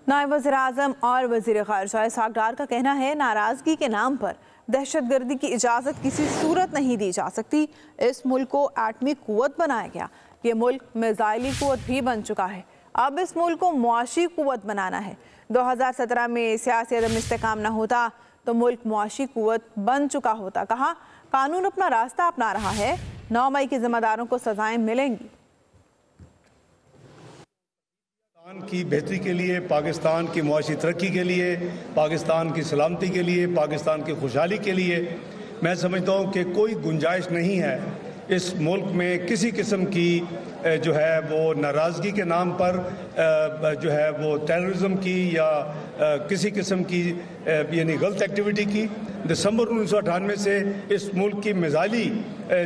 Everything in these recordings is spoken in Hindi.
नायब वज़ीर-ए-आज़म और वज़ीर ख़ारिजा इसहाक़ डार का कहना है, नाराज़गी के नाम पर दहशतगर्दी की इजाज़त किसी सूरत नहीं दी जा सकती। इस मुल्क को एटमी कुव्वत बनाया गया। ये मुल्क मिज़ाइली कुव्वत भी बन चुका है। अब इस मुल्क को मुआशी कुव्वत बनाना है। 2017 में सियासी अदम इस्तेकाम न होता तो मुल्क मुआशी कुव्वत बन चुका होता। कहा, कानून अपना रास्ता अपना रहा है। 9 मई के जिम्मेदारों को सजाएं मिलेंगी। पाकिस्तान की बेहतरी के लिए, पाकिस्तान की मुआशी तरक्की के लिए, पाकिस्तान की सलामती के लिए, पाकिस्तान की खुशहाली के लिए मैं समझता हूँ कि कोई गुंजाइश नहीं है इस मुल्क में किसी किस्म की जो है वो नाराज़गी के नाम पर जो है वो टेररिज्म की या किसी किस्म की यानी गलत एक्टिविटी की। दिसंबर 1998 से इस मुल्क की मिज़ाइली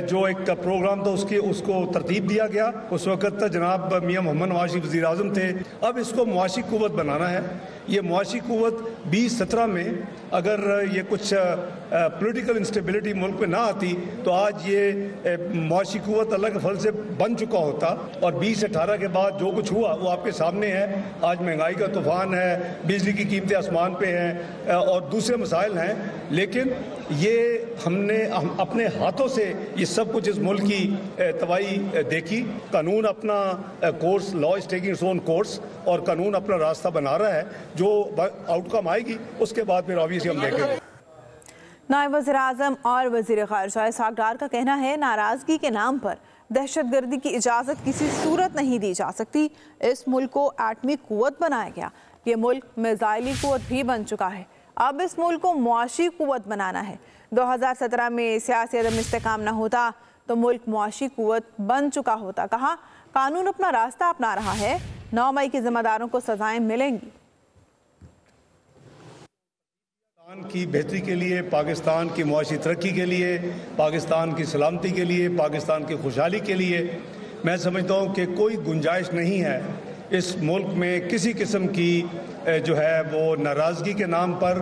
जो एक प्रोग्राम था उसको तरतीब दिया गया। उस वक़्त जनाब मियां मोहम्मद नवाज वज़ीर आज़म थे। अब इसको मुआशी कुव्वत बनाना है। ये मुआशी कुव्वत 2017 में अगर ये कुछ पॉलिटिकल इंस्टेबिलिटी मुल्क में ना आती तो आज ये मुआशी कुव्वत अल्लाह के फल से बन चुका होता। और 2018 के बाद जो कुछ हुआ वो आपके सामने है। आज महंगाई का तूफान है, बिजली की कीमतें आसमान पे हैं और दूसरे मसाइल हैं, लेकिन ये हम अपने हाथों से ये सब कुछ इस मुल्क की तबाही देखी। कानून अपना course, law is taking its own course और कानून अपना रास्ता बना रहा है। जो आउटकम आएगी उसके बाद फिर ऑब्वियसली हम देखेंगे। नायब वज़ीर-ए-आज़म और वज़ीर ख़ारिजा इसहाक़ डार का कहना है, नाराज़गी के नाम पर दहशतगर्दी की इजाज़त किसी सूरत नहीं दी जा सकती। इस मुल्क को एटमी कुव्वत बनाया गया। ये मुल्क मिज़ाइली कुव्वत भी बन चुका है। अब इस मुल्क को मुआशी कुव्वत बनाना है। 2017 में सियासी अदम इस्तेकाम न होता तो मुल्क मुआशी कुव्वत बन चुका होता। कहा, कानून अपना रास्ता अपना रहा है। 9 मई के जिम्मेदारों को सजाएं मिलेंगी। पाकिस्तान की बेहतरी के लिए, पाकिस्तान की मुआशी तरक्की के लिए, पाकिस्तान की सलामती के लिए, पाकिस्तान की खुशहाली के लिए मैं समझता हूँ कि कोई गुंजाइश नहीं है इस मुल्क में किसी किस्म की जो है वो नाराज़गी के नाम पर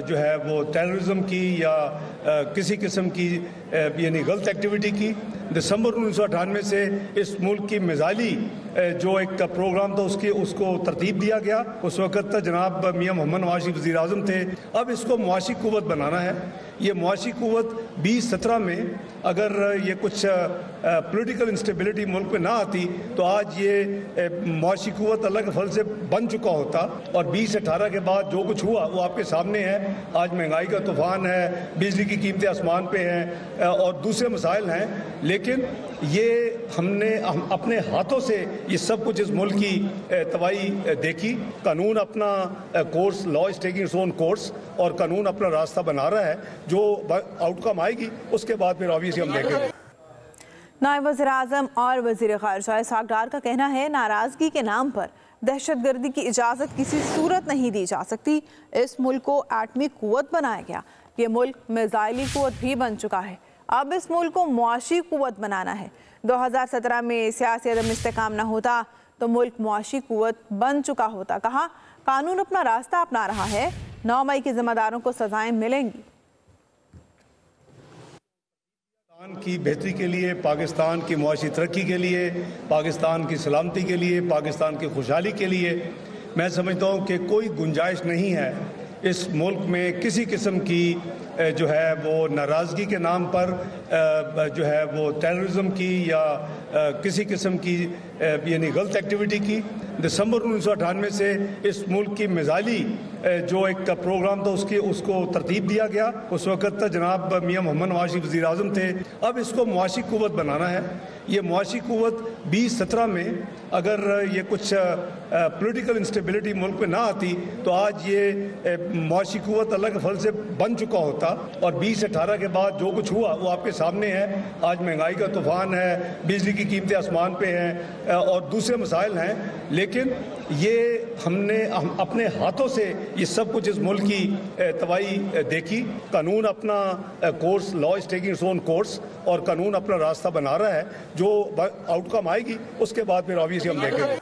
जो है वो टेररिज्म की या किसी किस्म की यानी गलत एक्टिविटी की। दिसंबर 1998 से इस मुल्क की मिज़ाइली जो एक प्रोग्राम था उसको तरतीब दिया गया। उस वक़्त जनाब मियां मोहम्मद नवाज वज़ीर आज़म थे। अब इसको मुआशी कुव्वत बनाना है। ये मुआशी कुव्वत 2017 में अगर ये कुछ पॉलिटिकल इंस्टेबिलिटी मुल्क में ना आती तो आज ये मुआशी कुव्वत अल्लाह के फल से बन चुका होता। और 2018 के बाद जो कुछ हुआ वो आपके सामने है। आज महंगाई का तूफान है, बिजली की कीमतें आसमान पे हैं और दूसरे मसाइल हैं, लेकिन ये हम अपने हाथों से ये सब कुछ इस मुल्क की तबाही देखी। कानून अपना course, law is taking its own course और कानून अपना रास्ता बना रहा है। जो आउटकम आएगी उसके बाद फिर ऑब्वियसली हम देखेंगे। नायब वज़ीर-ए-आज़म और वज़ीर ख़ारिजा इसहाक़ डार का कहना है, नाराज़गी के नाम पर दहशतगर्दी की इजाज़त किसी सूरत नहीं दी जा सकती। इस मुल्क को एटमी कुव्वत बनाया गया। ये मुल्क मिज़ाइली कुव्वत भी बन चुका है। अब इस मुल्क को मुआशी कुव्वत बनाना है। 2017 में सियासी अदम इस्तेकाम न होता तो मुल्क मुआशी कुव्वत बन चुका होता। कहा, कानून अपना रास्ता अपना रहा है। 9 मई के जिम्मेदारों को सजाएं मिलेंगी। पाकिस्तान की बेहतरी के लिए, पाकिस्तान की मुआशी तरक्की के लिए, पाकिस्तान की सलामती के लिए, पाकिस्तान की खुशहाली के लिए मैं समझता हूँ कि कोई गुंजाइश नहीं है इस मुल्क में किसी किस्म की जो है वो नाराज़गी के नाम पर जो है वो टेररिज्म की या किसी किस्म की यानी गलत एक्टिविटी की। दिसंबर 1998 से इस मुल्क की मिज़ाइली जो एक प्रोग्राम था उसको तरतीब दिया गया। उस वक़्त जनाब मियां मोहम्मद नवाज वज़ीर आज़म थे। अब इसको मुआशी कुव्वत बनाना है। ये मुआशी कुव्वत 2017 में अगर ये कुछ पॉलिटिकल इंस्टेबिलिटी मुल्क में ना आती तो आज ये मुआशी कुव्वत अल्लाह के फल से बन चुका होता। और 2018 के बाद जो कुछ हुआ वो आपके सामने है। आज महंगाई का तूफान है, बिजली की कीमतें आसमान पे हैं और दूसरे मसाइल हैं, लेकिन ये हम अपने हाथों से ये सब कुछ इस मुल्क की तबाही देखी। कानून अपना course, law is taking its own course और कानून अपना रास्ता बना रहा है। जो आउटकम आएगी उसके बाद फिर ऑब्वियसली हम देखेंगे।